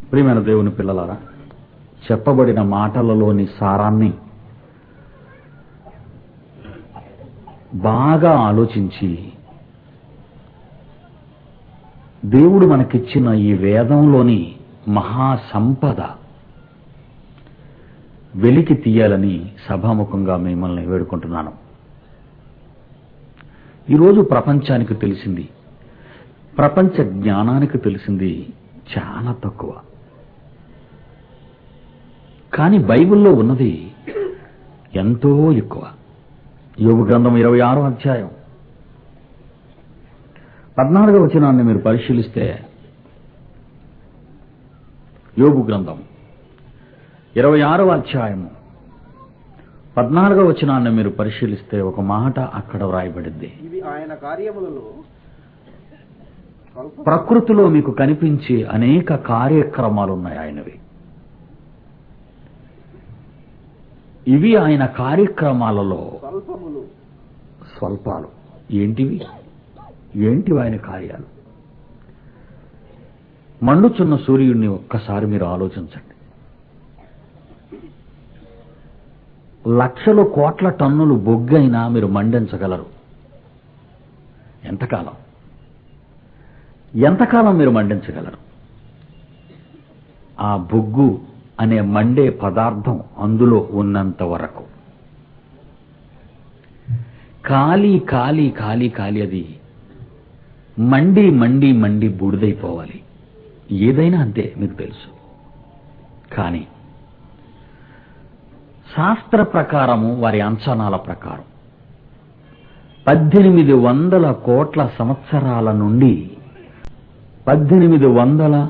ప్రియమైన దేవుని పిల్లలారా, చెప్పబడిన మాటలలోని సారాన్ని బాగా ఆలోచించి దేవుడు మనకిచ్చిన ఈ వేదంలోని మహాసంపద వెలికి తీయాలని సభాముఖంగా మిమ్మల్ని వేడుకుంటున్నాను. ఈరోజు ప్రపంచానికి తెలిసింది, ప్రపంచ జ్ఞానానికి తెలిసింది చాలా తక్కువ. కానీ బైబిల్లో ఉన్నది ఎంతో ఎక్కువ. యోబు గ్రంథం 26వ అధ్యాయం 14వ వచనాన్ని మీరు పరిశీలిస్తే, యోబు గ్రంథం 26వ అధ్యాయం 14వ వచనాన్ని మీరు పరిశీలిస్తే ఒక మాట అక్కడ వ్రాయబడింది. ఇవి ఆయన కార్యములలో ప్రకృతిలో మీకు కనిపించే అనేక కార్యక్రమాలున్నాయి ఆయనవి. ఇవి ఆయన కార్యక్రమాలలో స్వల్పాలు. ఏంటివి ఆయన కార్యాలు? మండుచున్న సూర్యుడిని ఒక్కసారి మీరు ఆలోచించండి. లక్షల కోట్ల టన్నులు బొగ్గైనా మీరు మండించగలరు. ఎంతకాలం మీరు మండించగలరు? ఆ బొగ్గు అనే మండే పదార్థం అందులో ఉన్నంత వరకు కాలి కాలి కాలి కాలి అది మండి మండి మండి బూడిదైపోవాలి. ఏదైనా అంతే, మీకు తెలుసు. కానీ శాస్త్ర ప్రకారము, వారి అంచనాల ప్రకారం 1800 కోట్ల సంవత్సరాల నుండి 1800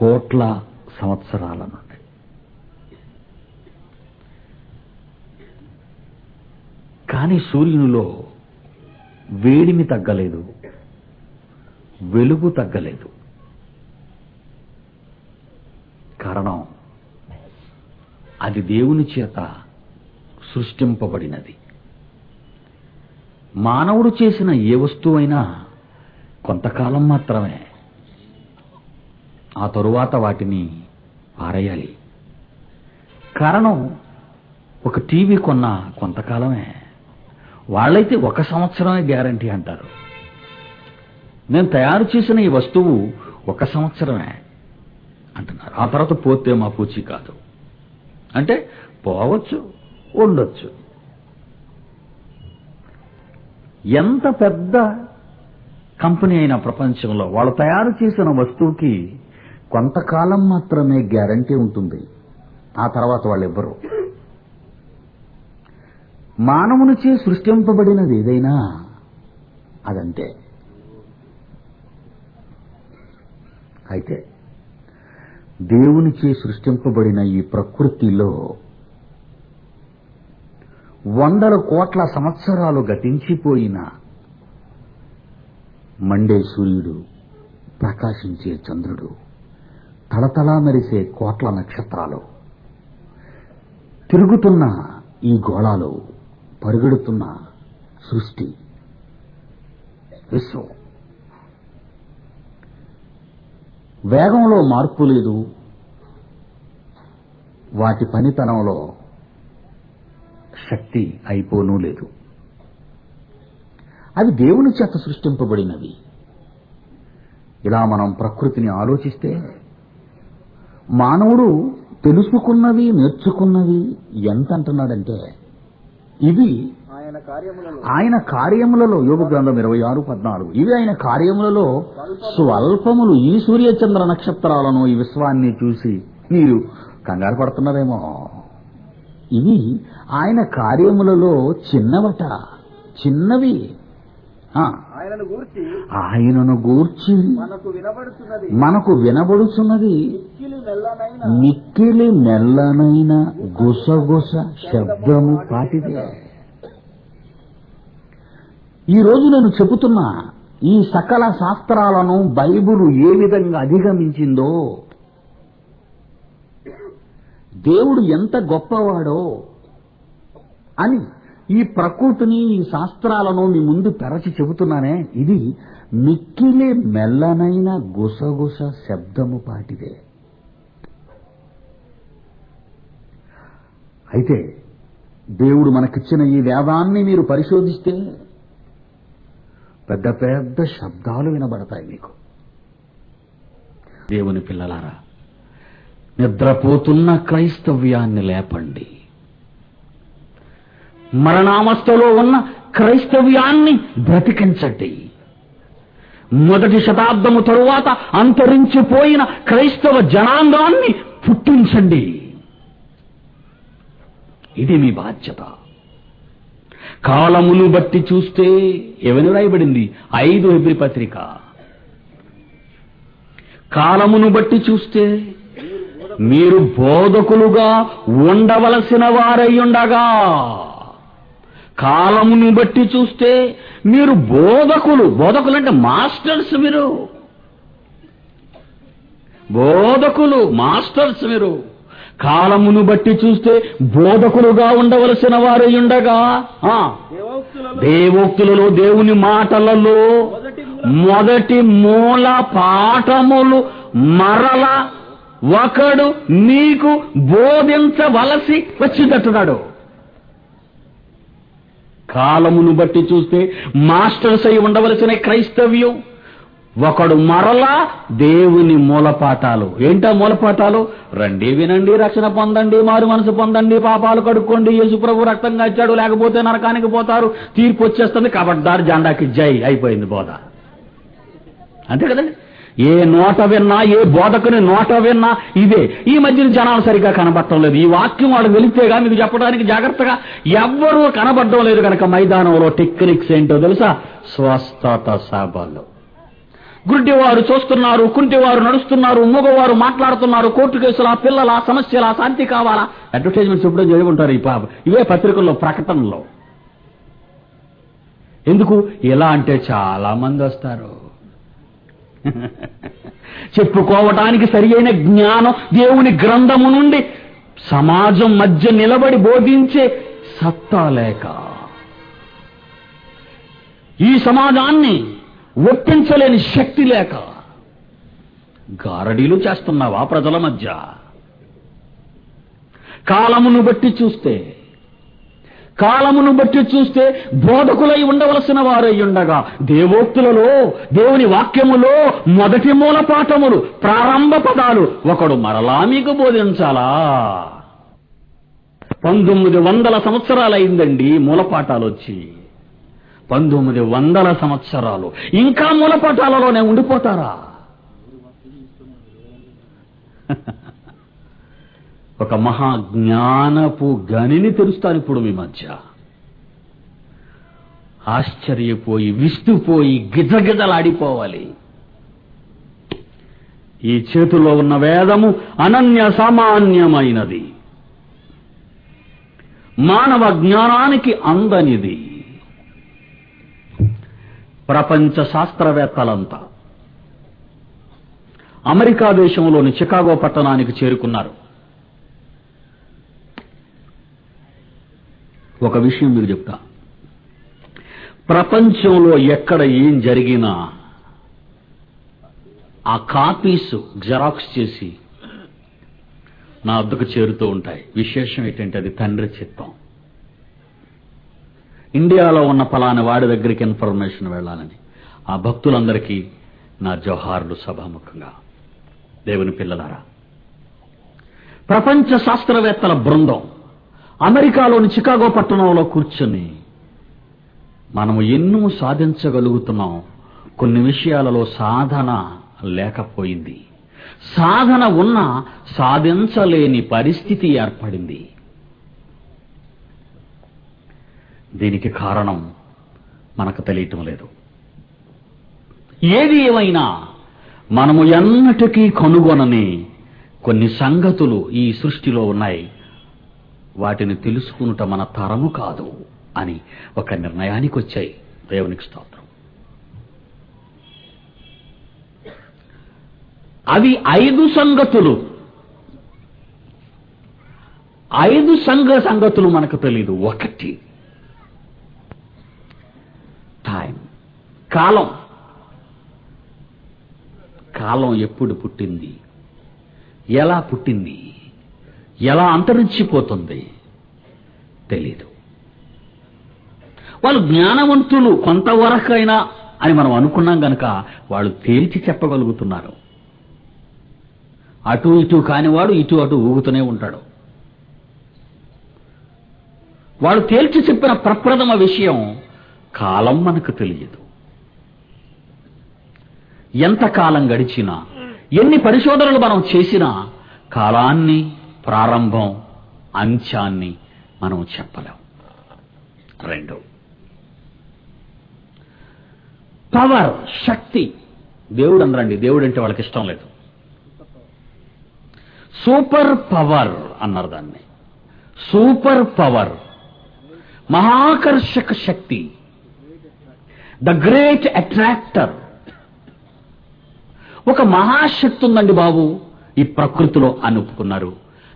కోట్ల సంవత్సరాల నుండి కానీ సూర్యునిలో వేడిమి తగ్గలేదు, వెలుగు తగ్గలేదు. కారణం, అది దేవుని చేత సృష్టింపబడినది. మానవుడు చేసిన ఏ వస్తువైనా కొంతకాలం మాత్రమే, ఆ తరువాత వాటిని పారేయాలి. కారణం, ఒక టీవీ కొన్నా కొంతకాలమే. వాళ్ళైతే 1 సంవత్సరమే గ్యారంటీ అంటారు. నేను తయారు చేసిన ఈ వస్తువు 1 సంవత్సరమే అంటున్నారు. ఆ తర్వాత పోతే మా పూచి కాదు అంటే పోవచ్చు, ఉండొచ్చు. ఎంత పెద్ద కంపెనీ అయినా ప్రపంచంలో వాళ్ళు తయారు చేసిన వస్తువుకి కొంతకాలం మాత్రమే గ్యారంటీ ఉంటుంది. ఆ తర్వాత వాళ్ళు ఎవ్వరు. మానవునిచే సృష్టింపబడినది ఏదైనా అదంతే. అయితే దేవునిచే సృష్టింపబడిన ఈ ప్రకృతిలో 100 కోట్ల సంవత్సరాలు గతించిపోయిన మండే సూర్యుడు, ప్రకాశించే చంద్రుడు, తళతళా మెరిసే కోట్ల నక్షత్రాలు, తిరుగుతున్న ఈ గోళాలు, పరుగెడుతున్న సృష్టి, విశ్వం, వేగంలో మార్పు లేదు. వాటి పనితనంలో శక్తి అయిపోనూ లేదు. అవి దేవుని చేత సృష్టింపబడినవి. ఇలా మనం ప్రకృతిని ఆలోచిస్తే, మానవుడు తెలుసుకున్నవి, నేర్చుకున్నవి ఎంత అంటున్నాడంటే, ఇవి ఆయన కార్యములలో, యోబు గ్రంథం 26:14, ఇవి ఆయన కార్యములలో స్వల్పములు. ఈ సూర్యచంద్ర నక్షత్రాలను, ఈ విశ్వాన్ని చూసి మీరు కంగారు పడుతున్నారేమో. ఇవి ఆయన కార్యములలో చిన్నవట, చిన్నవి. ఆయనను గూర్చి మనకు వినబడుచున్నది మిక్కిలి మెల్లనైన గుసగుస శబ్దము పాటిదే. ఈ రోజు నేను చెబుతున్నా ఈ సకల శాస్త్రాలను బైబిలు ఏ విధంగా అధిగమించిందో, దేవుడు ఎంత గొప్పవాడో అని ఈ ప్రకృతిని, ఈ శాస్త్రాలను మీ ముందు తెరచి చెబుతున్నానే. ఇది మిక్కిలి మెల్లనైన గుసగుస శబ్దము పాటిదే. అయితే దేవుడు మనకిచ్చిన ఈ వేదాన్ని మీరు పరిశోధిస్తే పెద్ద పెద్ద శబ్దాలు వినబడతాయి మీకు. దేవుని పిల్లలారా, నిద్రపోతున్న క్రైస్తవ్యాన్ని లేపండి. మరణావస్థలో ఉన్న క్రైస్తవ్యాన్ని బ్రతికించండి. మొదటి శతాబ్దము తరువాత అంతరించిపోయిన క్రైస్తవ జనాంగాన్ని పుట్టించండి. ఇది మీ బాధ్యత. కాలమును బట్టి చూస్తే ఏమని రాయబడింది? 5 హెబ్రీ పత్రిక. కాలమును బట్టి చూస్తే మీరు బోధకులుగా ఉండవలసిన వారై ఉండగా, కాలమును బట్టి చూస్తే మీరు బోధకులు అంటే మాస్టర్స్. మీరు బోధకులు, మాస్టర్స్. మీరు కాలమును బట్టి చూస్తే బోధకులుగా ఉండవలసిన వారై ఉండగా, దేవోక్తులలో, దేవుని మాటలలో మొదటి మూల పాఠములు మరల ఒకడు నీకు బోధించవలసి వచ్చిందంటున్నాడు. కాలమును బట్టి చూస్తే మాస్టర్స్ అయి ఉండవలసిన క్రైస్తవ్యం ఒకడు మరలా దేవుని మూలపాఠాలు. ఏంటా మూలపాఠాలు? రండి, వినండి, రక్షణ పొందండి, మారు మనసు పొందండి, పాపాలు కడుక్కోండి, యేసుప్రభు రక్తంగా ఇచ్చాడు, లేకపోతే నరకానికి పోతారు, తీర్పు వచ్చేస్తుంది, కబడ్దారు, జెండాకి జై, అయిపోయింది బోధ. అంతే కదండి. ఏ నోట విన్నా, ఏ బోధకుని నోట విన్నా ఇదే. ఈ మధ్యన జనాలు సరిగ్గా కనబడటం లేదు. ఈ వాక్యం వాడు వెళితేగా మీకు చెప్పడానికి జాగ్రత్తగా ఎవ్వరూ కనబడడం లేదు కనుక మైదానంలో టెక్నిక్స్ ఏంటో తెలుసా? స్వస్థత సభలు. గుడ్డివారు చూస్తున్నారు, కుంటివారు నడుస్తున్నారు, మూగవారు మాట్లాడుతున్నారు, కోర్టు కేసులా, పిల్లల సమస్యల, శాంతి కావాలా, అడ్వర్టైజ్మెంట్స్ ఎప్పుడో జరుగుంటారు ఇవే పత్రికల్లో, ప్రకటనలో. ఎందుకు ఇలా అంటే చాలా మంది వస్తారు. చెప్పుకోవటానికి సరి అయిన జ్ఞానం దేవుని గ్రంథము నుండి సమాజం మధ్య నిలబడి బోధించే సత్తా లేక, ఈ సమాజాన్ని ఒప్పించలేని శక్తి లేక గారడీలు చేస్తున్నావా ప్రజల మధ్య? కాలమును బట్టి చూస్తే బోధకులై ఉండవలసిన వారై ఉండగా, దేవోక్తులలో, దేవుని వాక్యములో మొదటి మూల పాఠములు, ప్రారంభ పదాలు ఒకడు మరలా మీకు బోధించాలా? 1900 సంవత్సరాలైందండి మూలపాఠాలు వచ్చి. 1900 సంవత్సరాలు ఇంకా మూలపాఠాలలోనే ఉండిపోతారా? ఒక మహాజ్ఞానపు గనిని తెరుస్తాను ఇప్పుడు మీ మధ్య. ఆశ్చర్యపోయి, విస్తుపోయి, గిజగిజలాడిపోవాలి. ఈ చేతిలో ఉన్న వేదము అనన్య సామాన్యమైనది, మానవ జ్ఞానానికి అందనిది. ప్రపంచ శాస్త్రవేత్తలంతా అమెరికా దేశంలోని చికాగో పట్టణానికి చేరుకున్నారు. ఒక విషయం మీకు చెప్తా. ప్రపంచంలో ఎక్కడ ఏం జరిగినా ఆ కాపీస్ జెరాక్స్ చేసి నా వద్దకు చేరుతూ ఉంటాయి. విశేషం ఏంటంటే అది తండ్రి చిత్తం. ఇండియాలో ఉన్న ఫలానా వాడి దగ్గరికి ఇన్ఫర్మేషన్ వెళ్ళాలని ఆ భక్తులందరికీ నా జోహార్లు సభాముఖంగా. దేవుని పిల్లలారా, ప్రపంచ శాస్త్రవేత్తల బృందం అమెరికాలోని చికాగో పట్టణంలో కూర్చొని మనము ఎన్నో సాధించగలుగుతున్నాం, కొన్ని విషయాలలో సాధన లేకపోయింది, సాధన ఉన్నా సాధించలేని పరిస్థితి ఏర్పడింది. దీనికి కారణం మనకు తెలియటం లేదు. ఏది ఏమైనా మనము ఎన్నటికీ కనుగొనని కొన్ని సంగతులు ఈ సృష్టిలో ఉన్నాయి. వాటిని తెలుసుకునుట మన తరము కాదు అని ఒక నిర్ణయానికి వచ్చాయి. దేవునికి స్తోత్రం. అవి 5 సంగతులు. 5 సంగతులు మనకు తెలీదు. 1 టైం, కాలం. కాలం ఎప్పుడు పుట్టింది, ఎలా పుట్టింది, ఎలా అంతరించిపోతుంది, తెలీదు. వాళ్ళు జ్ఞానవంతులు కొంతవరకైనా అని మనం అనుకున్నాం గనక వాళ్ళు తేల్చి చెప్పగలుగుతున్నారు. అటు ఇటు కానివాడు ఇటు అటు ఊగుతూనే ఉంటాడు. వాళ్ళు తేల్చి చెప్పిన ప్రప్రథమ విషయం కాలం మనకు తెలియదు. ఎంతకాలం గడిచినా, ఎన్ని పరిశోధనలు మనం చేసినా కాలాన్ని, ప్రారంభం, అంత్యాన్ని మనం చెప్పలేం. 2, పవర్, శక్తి. దేవుడు అనరండి, దేవుడు అంటే వాళ్ళకి ఇష్టం లేదు. సూపర్ పవర్ అన్నారు దాన్ని. సూపర్ పవర్, మహాకర్షక శక్తి, ద గ్రేట్ అట్రాక్టర్. ఒక మహాశక్తి ఉందండి బాబు ఈ ప్రకృతిలో అని ఒప్పుకున్నారు.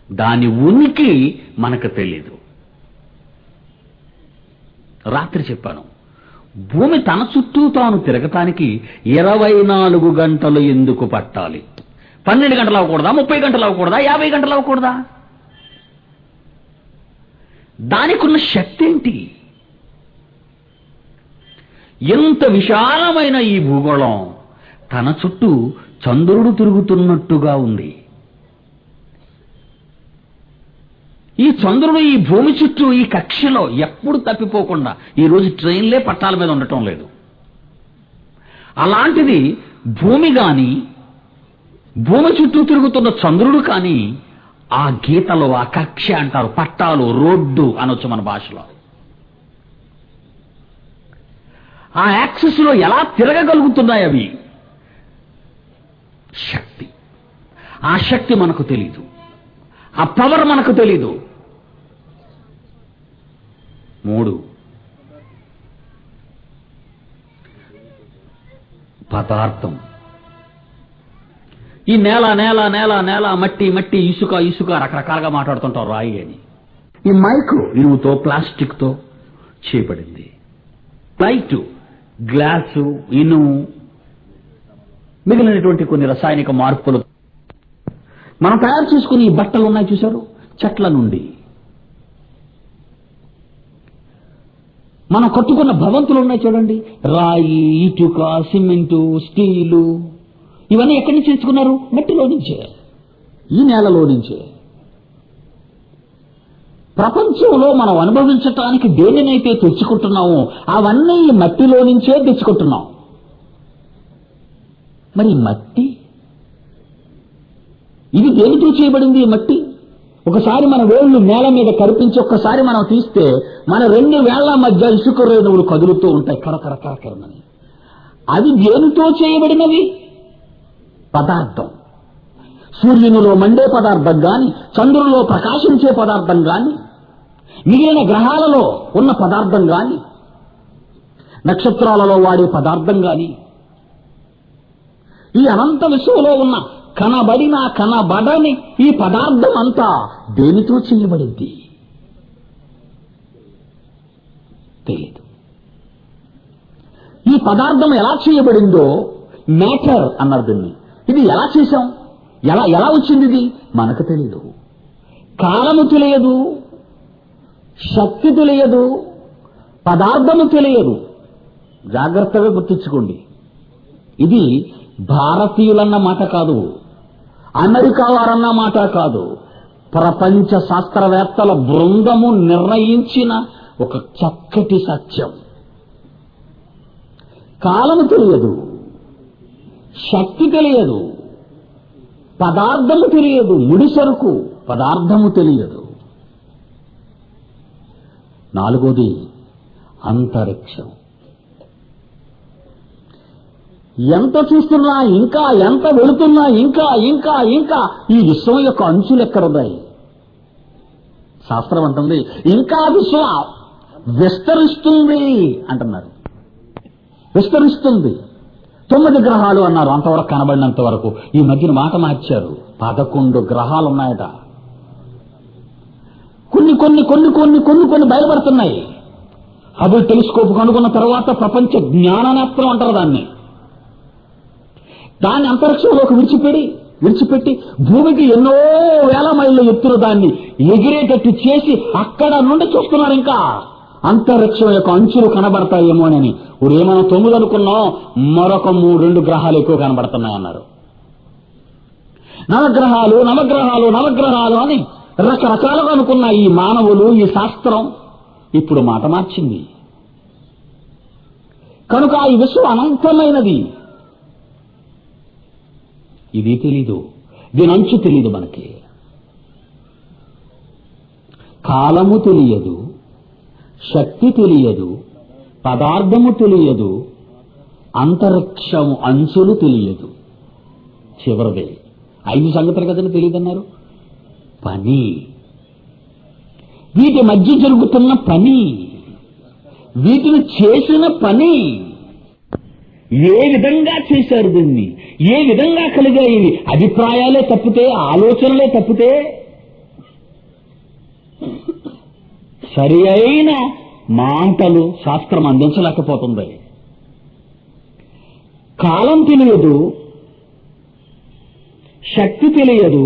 దాని ఉనికి మనకు తెలీదు. రాత్రి చెప్పాను, భూమి తన చుట్టూ తాను తిరగటానికి 24 గంటలు ఎందుకు పట్టాలి? 12 గంటలు అవ్వకూడదా? 30 గంటలు అవ్వకూడదా? 50 గంటలు అవ్వకూడదా? దానికున్న శక్తి ఏంటి? ఎంత విశాలమైన ఈ భూగోళం తన చుట్టూ చంద్రుడు తిరుగుతున్నట్టుగా ఉంది. ఈ చంద్రుడు ఈ భూమి చుట్టూ ఈ కక్షలో ఎప్పుడు తప్పిపోకుండా, ఈరోజు ట్రైన్లే పట్టాల మీద ఉండటం లేదు. అలాంటిది భూమి గాని, భూమి చుట్టూ తిరుగుతున్న చంద్రుడు కానీ ఆ గీతలో, ఆ కక్ష అంటారు, పట్టాలు, రోడ్డు అనొచ్చు మన భాషలో, ఆ యాక్సిస్ లో ఎలా తిరగగలుగుతున్నాయి అవి? శక్తి. ఆ శక్తి మనకు తెలీదు, ఆ పవర్ మనకు తెలీదు. 3, పదార్థం. ఈ నేల నేల నేల నేల, మట్టి మట్టి, ఇసుక ఇసుక, రకరకాలుగా మాట్లాడుతుంటాం, రాయి అని. ఈ మైకు ఇనుముతో, ప్లాస్టిక్తో చేయబడింది. లైటు, గ్లాసు, ఇనుము, మిగిలినటువంటి కొన్ని రసాయనిక మార్పులు. మనం తయారు చేసుకుని ఈ బట్టలు ఉన్నాయి చూశారు, చెట్ల నుండి. మనం కట్టుకున్న భవంతులు ఉన్నాయి చూడండి, రాయి, ఇటుక, సిమెంటు, స్టీలు, ఇవన్నీ ఎక్కడి నుంచి తెచ్చుకున్నారు? మట్టిలో నుంచే, ఈ నేలలో నుంచే. ప్రపంచంలో మనం అనుభవించటానికి దేనినైతే తెచ్చుకుంటున్నామో అవన్నీ ఈ మట్టిలో నుంచే తెచ్చుకుంటున్నాం. మరి మట్టి, ఇది దేనితో చేయబడింది? ఈ మట్టి ఒకసారి మన వేళ్లు నేల మీద కరిపించి ఒక్కసారి మనం తీస్తే మన 2 వేళ్ల మధ్య ఇసుక రేణువులు కదులుతూ ఉంటాయి, కరకర కరకరమని. అవి దేనితో చేయబడినవి? పదార్థం. సూర్యునిలో మండే పదార్థం గాని, చంద్రునిలో ప్రకాశించే పదార్థం గాని, మిగిలిన గ్రహాలలో ఉన్న పదార్థం గాని, నక్షత్రాలలో వాడే పదార్థం గాని, ఈ అనంత విశ్వంలో ఉన్న కనబడిన కనబడని ఈ పదార్థం అంతా దేనితో చేయబడింది? తెలియదు. ఈ పదార్థం ఎలా చేయబడిందో మ్యాటర్ అన్నారు దీన్ని. ఇది ఎలా చేశాం, ఎలా వచ్చింది ఇది మనకు తెలియదు. కాలము తెలియదు, శక్తి తెలియదు, పదార్థము తెలియదు. జాగ్రత్తగా గుర్తుంచుకోండి. ఇది భారతీయులన్న మాట కాదు, అమెరికా వారన్న మాట కాదు, ప్రపంచ శాస్త్రవేత్తల బృందము నిర్ణయించిన ఒక చక్కటి సత్యం. కాలము తెలియదు, శక్తి తెలియదు, పదార్థము తెలియదు, ముడిసరుకు పదార్థము తెలియదు. 4వది అంతరిక్షం. ఎంత చూస్తున్నా ఇంకా, ఎంత వెళుతున్నా ఇంకా ఇంకా ఇంకా ఈ విశ్వం యొక్క అంచులు ఎక్కడున్నాయి? శాస్త్రం అంటుంది ఇంకా విశ్వం విస్తరిస్తుంది అంటున్నారు. విస్తరిస్తుంది. 9 గ్రహాలు అన్నారు అంతవరకు కనబడినంత వరకు. ఈ మధ్యన మాట మార్చారు, 11 గ్రహాలు ఉన్నాయట. కొన్ని కొన్ని కొన్ని కొన్ని కొన్ని కొన్ని బయలుపడుతున్నాయి. హబుల్ టెలిస్కోప్ కనుగొన్న తర్వాత ప్రపంచ జ్ఞాననేత్రం అంటారు దాన్ని. దాన్ని అంతరిక్షంలోకి విడిచిపెట్టి భూమికి ఎన్నో వేల మైళ్ళ ఎత్తున దాన్ని ఎగిరేటట్టు చేసి అక్కడ నుండి చూస్తున్నారు. ఇంకా అంతరిక్షం యొక్క అంచులు కనబడతాయేమోనని. ఇప్పుడు ఏమైనా 9 అనుకున్నాం, మరొక 2 గ్రహాలు ఎక్కువ కనబడుతున్నాయన్నారు. నవగ్రహాలు నవగ్రహాలు నవగ్రహాలు అని రకరకాలుగా అనుకున్న ఈ మానవులు, ఈ శాస్త్రం ఇప్పుడు మాట మార్చింది. కనుక ఈ విశ్వం అనంతమైనది. ఇది తెలీదు, దీని అంచు తెలీదు మనకి. కాలము తెలియదు, శక్తి తెలియదు, పదార్థము తెలియదు, అంతరిక్షము అంచులు తెలియదు. చివరిదే 5 సంగతులు కదని తెలియదన్నారు. పని, వీటి మధ్య జరుగుతున్న పని, వీటిని చేసిన పని, ఏ విధంగా చేశారు దీన్ని, ఏ విధంగా కలిగాయి. అభిప్రాయాలే తప్పితే, ఆలోచనలే తప్పితే సరి అయిన మాటలు శాస్త్రం అందించలేకపోతుంది. కాలం తెలియదు, శక్తి తెలియదు,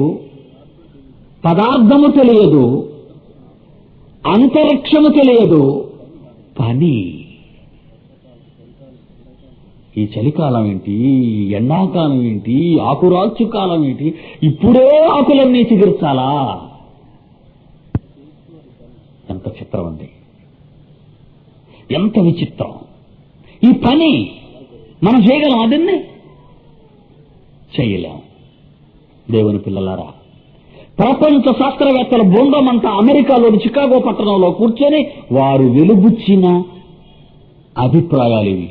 పదార్థము తెలియదు, అంతరిక్షము తెలియదు, పని. ఈ చలికాలం ఏంటి, ఎండాకాలం ఏంటి, ఆకురాల్చు కాలం ఏంటి, ఇప్పుడే ఆకులన్నీ చిగుర్చాలా? ఎంత చిత్రం అండి, ఎంత విచిత్రం. ఈ పని మనం చేయగలం, అదన్నే చేయలేం. దేవుని పిల్లలారా, ప్రపంచ శాస్త్రవేత్తల బృందమంతా అమెరికాలోని చికాగో పట్టణంలో కూర్చొని వారు వెలుబుచ్చిన అభిప్రాయాలు ఇవి.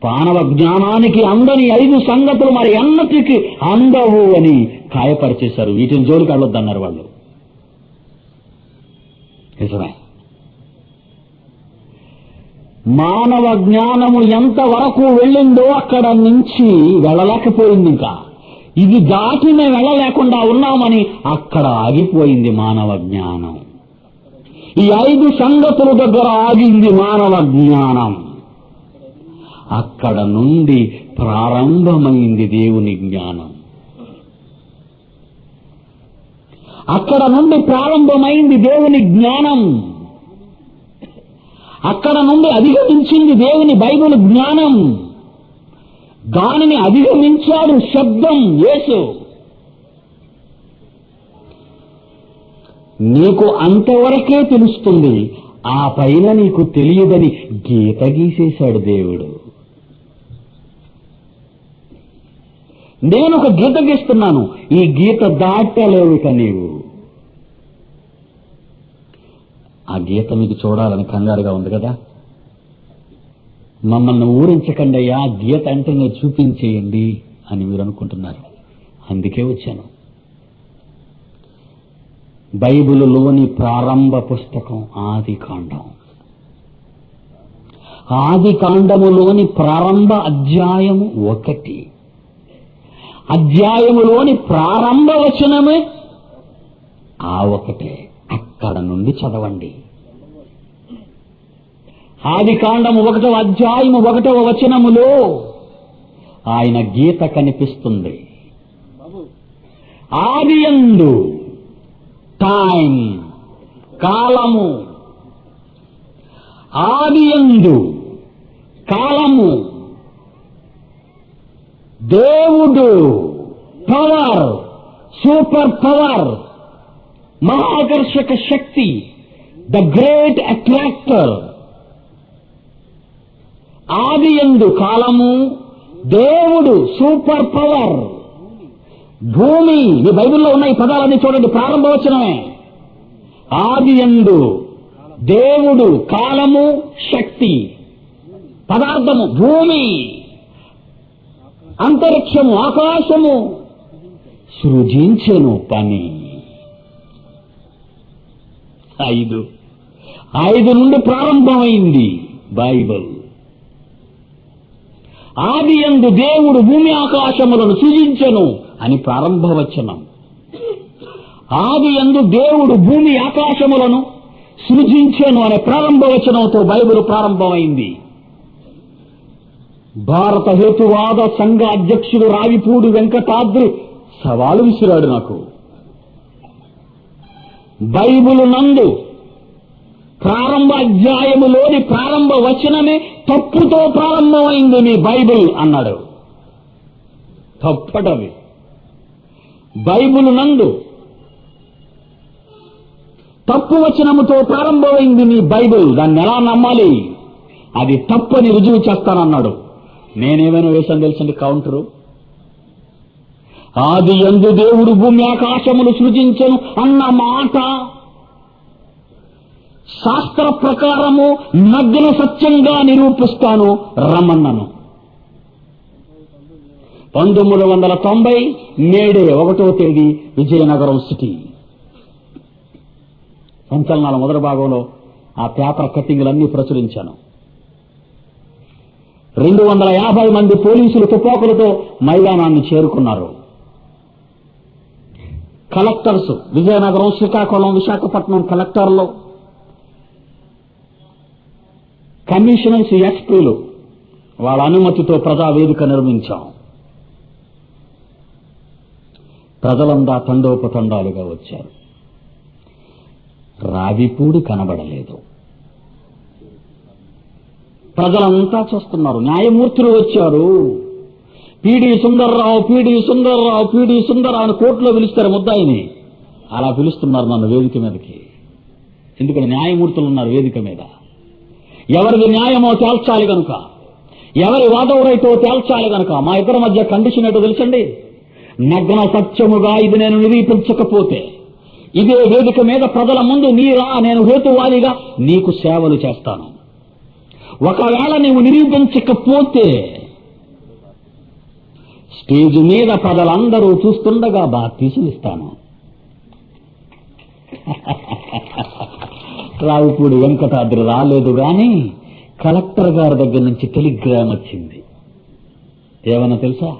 మానవ జ్ఞానానికి అందని 5 సంగతులు మరి ఎన్నటికీ అందవు అని ఖాయపరిచేశారు. వీటిని జోలికి వెళ్ళొద్దన్నారు వాళ్ళు. నిజమే, మానవ జ్ఞానము ఎంత వరకు వెళ్ళిందో అక్కడ నుంచి వెళ్ళలేకపోయింది. ఇంకా ఇది దాటి మేము వెళ్ళలేకుండా ఉన్నామని అక్కడ ఆగిపోయింది మానవ జ్ఞానం. ఈ 5 సంగతుల దగ్గర ఆగింది మానవ జ్ఞానం. అక్కడ నుండి ప్రారంభమైంది దేవుని జ్ఞానం. అక్కడ నుండి ప్రారంభమైంది దేవుని జ్ఞానం. అక్కడ నుండి అధిగమించింది దేవుని బైబిల్ జ్ఞానం. దానిని అధిగమించాడు శబ్దం యేసు. నీకు అంతవరకే తెలుస్తుంది, ఆ పైన నీకు తెలియదని గీత గీసేశాడు దేవుడు. నేను ఒక గీత గీస్తున్నాను, ఈ గీత దాటలేవుక నీవు. ఆ గీత మీకు చూడాలని కంగారుగా ఉంది కదా. మమ్మల్ని ఊరించకండి అయ్యా, గీత అంటే నేను చూపించేయండి అని మీరు అనుకుంటున్నారు. అందుకే వచ్చాను. బైబిలులోని ప్రారంభ పుస్తకం ఆదికాండం. ఆదికాండములోని ప్రారంభ అధ్యాయము 1. అధ్యాయములోని ప్రారంభ వచనమే ఆ 1. అక్కడ నుండి చదవండి. ఆదికాండము 1వ అధ్యాయము 1వ వచనములో ఆయన గీత కనిపిస్తుంది. ఆదియందు, టైం, కాలము. ఆదియందు కాలము, దేవుడు, పవర్, సూపర్ పవర్, మహాకర్షక శక్తి, ద గ్రేట్ అట్రాక్టర్. ఆదియందు కాలము, దేవుడు, సూపర్ పవర్, భూమి. ఈ బైబిల్లో ఉన్న ఈ పదాలన్నీ చూడండి, ప్రారంభవచనమే. ఆదియందు దేవుడు, కాలము, శక్తి, పదార్థము, భూమి, అంతరిక్షము, ఆకాశము సృజించెను పని. 5 నుండి ప్రారంభమైంది బైబిల్. ఆదియందు దేవుడు భూమి ఆకాశములను సృజించెను అని ప్రారంభవచనం. ఆదియందు దేవుడు భూమి ఆకాశములను సృజించెను అనే ప్రారంభవచనంతో బైబిల్ ప్రారంభమైంది. భారత హేతువాద సంఘ అధ్యక్షుడు రావిపూడి వెంకటాద్రి సవాలు విసిరాడు నాకు. బైబిలు నందు ప్రారంభ అధ్యాయములోని ప్రారంభ వచనమే తప్పుతో ప్రారంభమైంది మీ బైబిల్ అన్నాడు. తప్పటవి. బైబిలు నందు తప్పు వచనముతో ప్రారంభమైంది మీ బైబిల్, దాన్ని ఎలా నమ్మాలి, అది తప్పని రుజువు చేస్తానన్నాడు. నేనేమైనా వేసాను తెలుసండి కౌంటరు. ఆది యందు దేవుడు భూమి ఆకాశములు సృజించెను అన్న మాట శాస్త్ర ప్రకారము నగ్న సత్యంగా నిరూపిస్తాను రమ్మన్నాను. 1990 మేడే 1వ తేదీ విజయనగరం సిటీ. సంచలనాల మొదటి భాగంలో ఆ పేపర్ కట్టింగులన్నీ ప్రచురించాను. 250 మంది పోలీసులు తుపాకులతో మైదానాన్ని చేరుకున్నారు. కలెక్టర్స్ విజయనగరం, శ్రీకాకుళం, విశాఖపట్నం కలెక్టర్లు, కమిషనర్స్, ఎస్పీలు వాళ్ళ అనుమతితో ప్రజావేదిక నిర్మించాం. ప్రజలంతా తండోపతండాలుగా వచ్చారు. రావిపూడి కనబడలేదు. ప్రజలంతా చూస్తున్నారు. న్యాయమూర్తులు వచ్చారు. PD Sundar Rao, PD Sundar Rao, PD Sundar Rao అని కోర్టులో పిలుస్తారు ముద్దాయిని. అలా పిలుస్తున్నారు నన్ను వేదిక మీదకి. ఎందుకంటే న్యాయమూర్తులు ఉన్నారు వేదిక మీద. ఎవరిది న్యాయమో తేల్చాలి గనుక, ఎవరి వాదం రైతో తేల్చాలి గనుక మా ఇద్దరి మధ్య కండిషన్ ఏంటో తెలుసండి. నగ్న సత్యముగా ఇది నేను నిరూపించకపోతే ఇదే వేదిక మీద ప్రజల ముందు నీరా నేను హేతువాదిగా నీకు సేవలు చేస్తాను. ఒకవేళ నీవు నిరూపించకపోతే స్టేజ్ మీద ప్రజలందరూ చూస్తుండగా బాప్తీసం ఇస్తాను. రావుపూడి వెంకటాద్రి రాలేదు గాని కలెక్టర్ గారి దగ్గర నుంచి టెలిగ్రామ్ వచ్చింది. ఏమన్నా తెలుసా?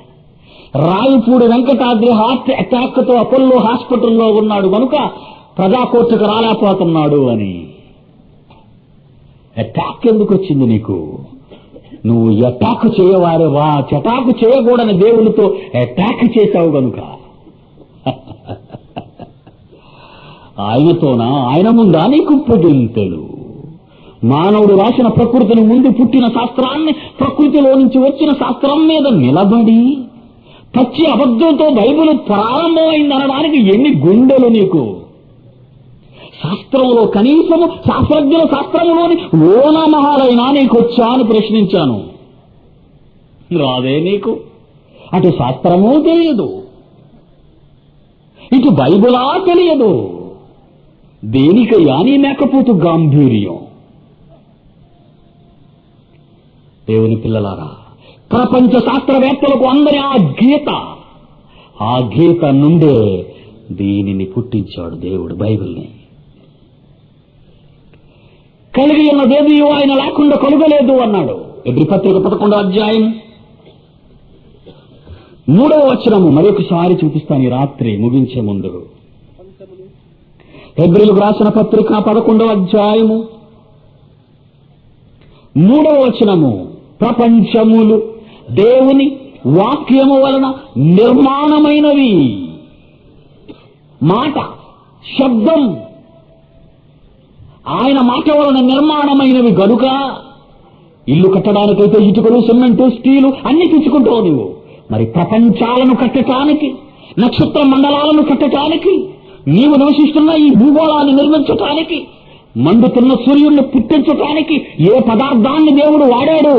రావుపూడి వెంకటాద్రి హార్ట్ అటాక్ తో అపోలో హాస్పిటల్లో ఉన్నాడు కనుక ప్రజాకోర్టుకు రాలేకపోతున్నాడు అని. అటాక్ ఎందుకు వచ్చింది నీకు? నువ్వు అటాక్ చేయవారువా, చటాకు చేయకూడని దేవునితో అటాక్ చేశావు కనుక. ఆయనతోనా, ఆయన ముందా నీకు పొగింతలు. మానవుడు రాసిన ప్రకృతిని ముందు పుట్టిన శాస్త్రాన్ని ప్రకృతిలో నుంచి వచ్చిన శాస్త్రం మీద నిలబడి పచ్చి అబద్ధంతో బైబిల్ ప్రారంభమైందనడానికి ఎన్ని గుండెలు నీకు? శాస్త్రంలో కనీసము శాస్త్రజ్ఞుల శాస్త్రములోని ఓనామహాలైనా నీకొచ్చా అని ప్రశ్నించాను. రాదే నీకు. అటు శాస్త్రమూ తెలియదు, ఇటు బైబిలా తెలియదు. దేనికయ్యా నీ మేకపోతు గాంభీర్యం? దేవుని పిల్లలారా, ప్రపంచ శాస్త్రవేత్తలకు అందరి ఆ గీత నుండే దీనిని పుట్టించాడు దేవుడు, బైబిల్ని. కలిగి ఉన్నదేది ఆయన లేకుండా కలుగలేదు అన్నాడు. ఎబ్రీ పత్రిక 11వ అధ్యాయం 3వ వచనము మరొకసారి చూపిస్తాను ఈ రాత్రి ముగించే ముందు. హెబ్రీయులకు రాసిన పత్రిక 11వ అధ్యాయము 3వ వచనము, ప్రపంచములు దేవుని వాక్యము వలన నిర్మాణమైనవి. మాట, శబ్దం ఆయన మాట వలన నిర్మాణమైనవి గనుక ఇల్లు కట్టడానికైతే ఇటుకలు, సిమెంటు, స్టీలు అన్ని తెచ్చుకుంటావు నువ్వు. మరి ప్రపంచాలను కట్టడానికి, నక్షత్ర మండలాలను కట్టడానికి, నీవు నివసిస్తున్న ఈ భూగోళాన్ని నిర్మించటానికి, మండుతున్న సూర్యుడిని పుట్టించటానికి ఏ పదార్థాన్ని దేవుడు వాడాడు?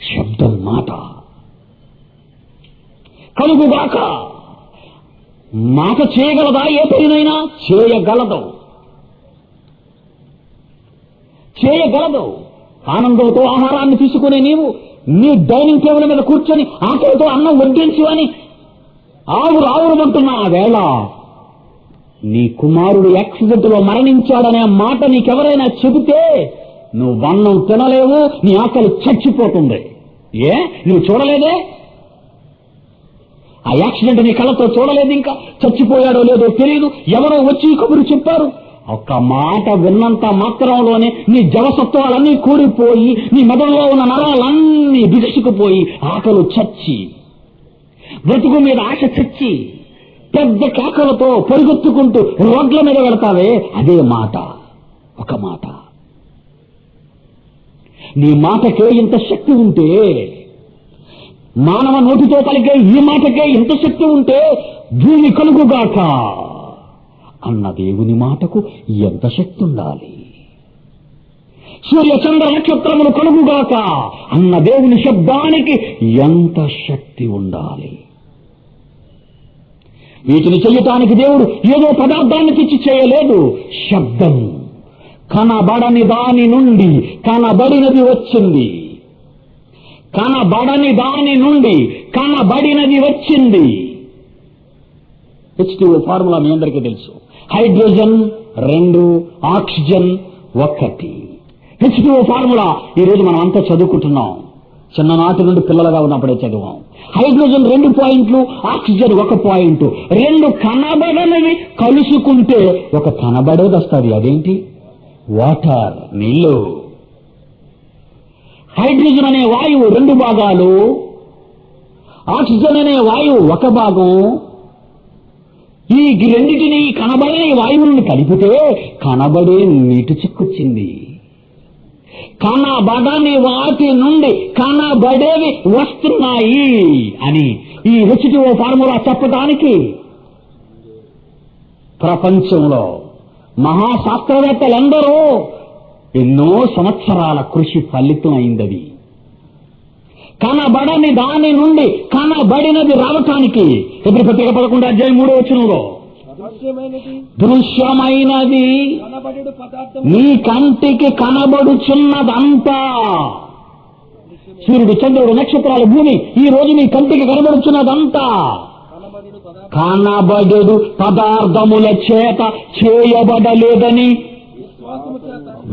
శబ్దం, మాట. కలుగుగాక. మాట చేయగలదా? ఏ పనినైనా చేయగలదు. ఆనందంతో ఆహారాన్ని తీసుకునే నీవు నీ డైనింగ్ టేబుల్ మీద కూర్చొని ఆకలితో అన్నం వడ్డించు అని ఆవురావురమంటున్నా ఆ వేళ నీ కుమారుడు యాక్సిడెంట్ లో మరణించాడనే మాట నీకెవరైనా చెబితే నువ్వు అన్నం తినలేవు, నీ ఆకలి చచ్చిపోతుంది. నువ్వు చూడలేదే? ఆ యాక్సిడెంట్ నీ కళ్ళతో చూడలేదు, ఇంకా చచ్చిపోయాడో లేదో తెలియదు. ఎవరో వచ్చి కబురు చెప్పారు. ఒక్క మాట విన్నంత మాత్రంలోనే నీ జవసత్వాలన్నీ కూడిపోయి నీ మెదడులో ఉన్న నరాలన్నీ బిగుసుకుపోయి ఆకలి చచ్చి బ్రతుకు మీద ఆశ చచ్చి పెద్ద కేకలతో పరిగెత్తుకుంటూ రోడ్ల మీద వెళతావే, అదే మాట. ఒక మాట. నీ మాటకే ఇంత శక్తి ఉంటే, మానవ నోటితో పలికే ఈ మాటకే ఇంత శక్తి ఉంటే, భూమి కలుగుగాక అన్న దేవుని మాటకు ఎంత శక్తి ఉండాలి? సూర్య చంద్ర నక్షత్రములు కలుగుగాక అన్న దేవుని శబ్దానికి ఎంత శక్తి ఉండాలి? వీటిని చెయ్యటానికి దేవుడు ఏదో పదార్థాన్ని తెచ్చి చేయలేదు. శబ్దం. కనబడని దాని నుండి కనబడినది వచ్చింది. కనబడని దాని నుండి కనబడినది వచ్చింది. H2O ఫార్ములా మీ అందరికీ తెలుసు. Hydrogen 2, oxygen 1. H2O ఫార్ములా ఈరోజు మనం అంతా చదువుకుంటున్నాం. చిన్ననాటి నుండి పిల్లలుగా ఉన్నప్పుడే చదివాం. హైడ్రోజన్ 2 పాయింట్లు, ఆక్సిజన్ 1 పాయింట్. 2 కనబడనివి కలుసుకుంటే ఒక కనబడేది వస్తుంది. అదేంటి? వాటర్, నీళ్లు. హైడ్రోజన్ అనే వాయువు 2 భాగాలు, ఆక్సిజన్ అనే వాయువు 1 భాగం. ఈ రెండింటినీ కనబడని వాయువులను కలిపితే కనబడే నీటి చిక్కొచ్చింది. కనబడని వాటి నుండి కనబడేవి వస్తున్నాయి అని ఈ H2O ఫార్ములా చెప్పడానికి ప్రపంచంలో మహాశాస్త్రవేత్తలందరూ ఎన్నో సంవత్సరాల కృషి ఫలితం అయిందది. కనబడని దాని నుండి కనబడినది రావటానికి హెబ్రీ పత్రిక 11:3 దృశ్యమైనది నీ కంటికి కనబడుచున్నదంతా. సూర్యుడు, చంద్రుడు, నక్షత్రాలు, భూమి ఈ రోజు నీ కంటికి కనబడుచున్నదంతా కనబడెడు పదార్థముల చేత చేయబడలేదని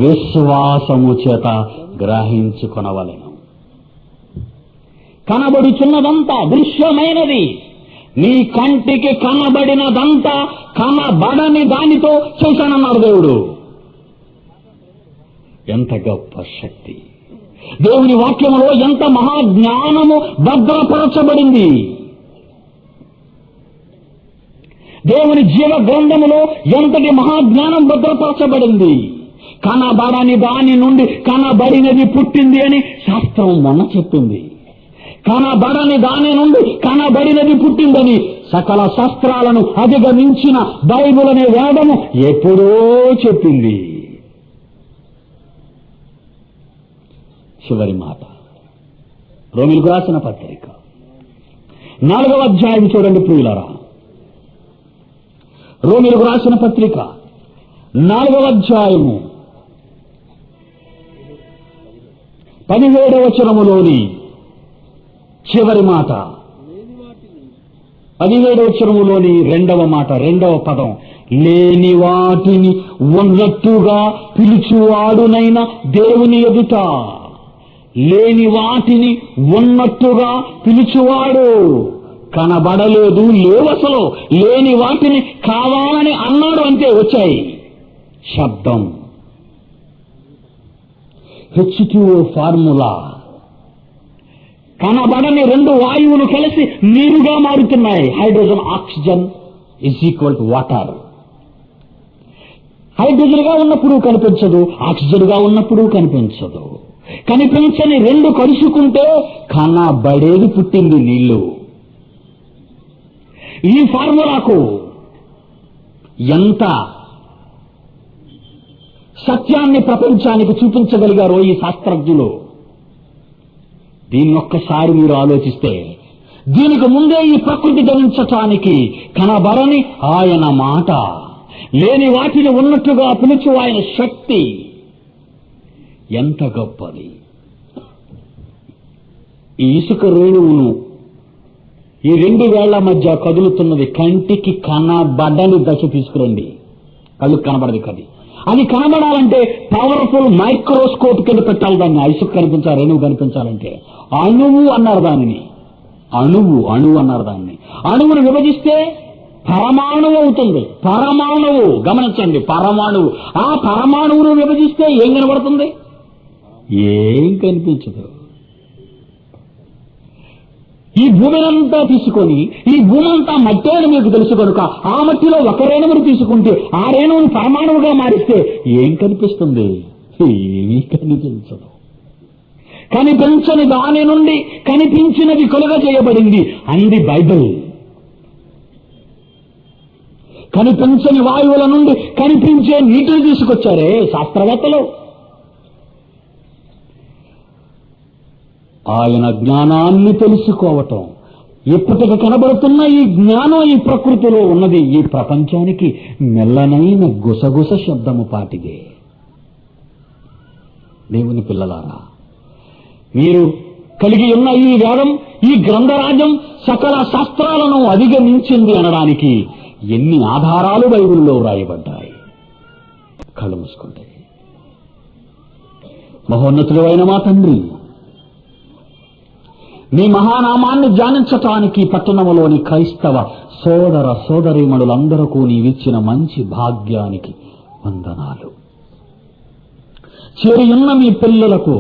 విశ్వాసము చేత గ్రహించుకొనవలెను. కనబడుచున్నదంతా దృశ్యమైనది. నీ కంటికి కనబడినదంతా కనబడని దానితో చేశానన్నాడు దేవుడు. ఎంత గొప్ప శక్తి! దేవుని వాక్యములో ఎంత మహాజ్ఞానము భద్రపరచబడింది. దేవుని జీవ గ్రంథములో ఎంతటి మహాజ్ఞానం భద్రపరచబడింది. కనబడని దాని నుండి కనబడినది పుట్టింది అని శాస్త్రం మొన్న చెప్పింది. కనబడని దాని నుండి కనబడినది పుట్టిందని సకల శాస్త్రాలను అధిగమించిన బైబిల్ అనే వేదము ఎప్పుడో చెప్పింది. చివరి మాట రోమీయులకు రాసిన పత్రిక 4వ అధ్యాయం చూడండి ప్రియులారా. రోమీయులకు రాసిన పత్రిక 4వ అధ్యాయము 17వ వచనములోని చివరి మాట, 17వ వచనములోని 2వ మాట, 2వ పదం, లేని వాటిని ఉన్నట్టుగా పిలుచువాడునైన దేవుని ఎదుట. లేని వాటిని ఉన్నట్టుగా పిలుచువాడు. కనబడలేదు, లేవు, అసలు లేని వాటిని కావాలని అన్నాడు, అంతే వచ్చాయి. శబ్దం. H2O formula. కనబడని 2 వాయువులు కలిసి నీరుగా మారుతున్నాయి. Hydrogen, oxygen = water. హైడ్రోజన్ గా ఉన్నప్పుడు కనిపించదు, ఆక్సిజన్ గా ఉన్నప్పుడు కనిపించదు. కనిపించని 2 కలుసుకుంటే కనబడేది పుట్టింది, నీళ్లు. ఈ ఫార్ములాకు ఎంత సత్యాన్ని ప్రపంచానికి చూపించగలిగారో ఈ శాస్త్రజ్ఞులు. దీన్నొక్కసారి మీరు ఆలోచిస్తే, దీనికి ముందే ఈ ప్రకృతి జనించటానికి కనబడని ఆయన మాట, లేని వాటిని ఉన్నట్టుగా పిలుచు ఆయన శక్తి ఎంత గొప్పది! ఈ ఇసుక రేణువును ఈ 2 వేళ్ల మధ్య కదులుతున్నది కంటికి కనబడని దశ తీసుకురండి. కళ్ళు కనబడదు కది. అది కనబడాలంటే పవర్ఫుల్ మైక్రోస్కోప్ కింద పెట్టాలి దాన్ని. ఇసుక కనిపించాలి, రేణువు కనిపించాలంటే. అణువు అన్నారు దానిని. అణువు అన్నారు దాన్ని. అణువును విభజిస్తే పరమాణువు అవుతుంది. పరమాణువు, గమనించండి, పరమాణువు. ఆ పరమాణువును విభజిస్తే ఏం కనబడుతుంది? ఏం కనిపించదు. ఈ భూమినంతా తీసుకొని ఈ భూమి అంతా మట్టి అని మీకు తెలుసు కనుక ఆ మట్టిలో ఒక రేణువుని తీసుకుంటే ఆ రేణువుని పరమాణువుగా మారిస్తే ఏం కనిపిస్తుంది? ఏమీ కనిపించదు. కనిపించని దాని నుండి కనిపించినది కలుగజేయబడింది అంది బైబిల్. కనిపించని వాయువుల నుండి కనిపించే నీటిని తీసుకొచ్చారే శాస్త్రవేత్తలు. ఆయన జ్ఞానాన్ని తెలుసుకోవటం, ఇప్పటికి కనబడుతున్న ఈ జ్ఞానం ఈ ప్రకృతిలో ఉన్నది ఈ ప్రపంచానికి మెల్లనైన గుసగుస శబ్దము పాటిదే. దేవుని పిల్లలారా, మీరు కలిగి ఉన్న ఈ వేదం, ఈ గ్రంథరాజ్యం సకల శాస్త్రాలను అధిగమించింది అనడానికి ఎన్ని ఆధారాలు బైబిల్లో వ్రాయబడ్డాయి. కళ్ళు మూసుకోండి. మహోన్నతుడు అయిన మా తండ్రి, మీ మహానామాన్ని ధ్యానించటానికి పట్టణములోని క్రైస్తవ సోదర సోదరీమణులందరకు నీవిచ్చిన మంచి భాగ్యానికి వందనాలు. చేరియున్న మీ పిల్లలకు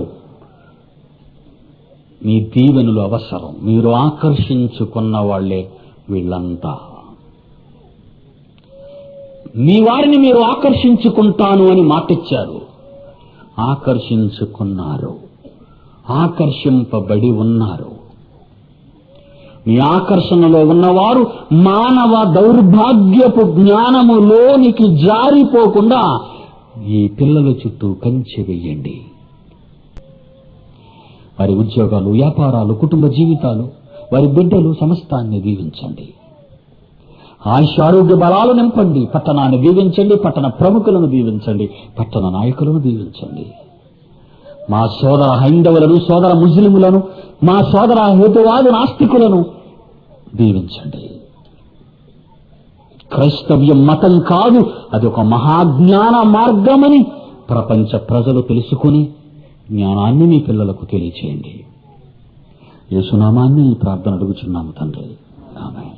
మీ దీవెనలు అవసరం. మీరు ఆకర్షించుకున్న వాళ్లే వీళ్ళంతా. మీ వారిని మీరు ఆకర్షించుకుంటాను అని మాటిచ్చారు. ఆకర్షించుకున్నారు, ఆకర్షింపబడి ఉన్నారు. మీ ఆకర్షణలో ఉన్నవారు మానవ దౌర్భాగ్యపు జ్ఞానములోనికి జారిపోకుండా ఈ పిల్లల చుట్టూ కంచె వేయండి. వారి ఉద్యోగాలు, వ్యాపారాలు, కుటుంబ జీవితాలు, వారి బిడ్డలు సమస్తాన్ని దీవించండి. ఆయుష్యారోగ్య బలాలు నింపండి. పట్టణాన్ని దీవించండి, పట్టణ ప్రముఖులను దీవించండి, పట్టణ నాయకులను దీవించండి. మా సోదర హైందవులను, సోదర ముస్లిములను, మా సోదర హేతువాది నాస్తికులను దీవించండి. క్రైస్తవ్యం మతం కాదు, అది ఒక మహాజ్ఞాన మార్గమని ప్రపంచ ప్రజలు తెలుసుకుని జ్ఞానాన్ని మీ పిల్లలకు తెలియచేయండి. యేసు నామాన్ని ఈ ప్రార్థన అడుగుచున్నాము తండ్రి. ఆమేన్.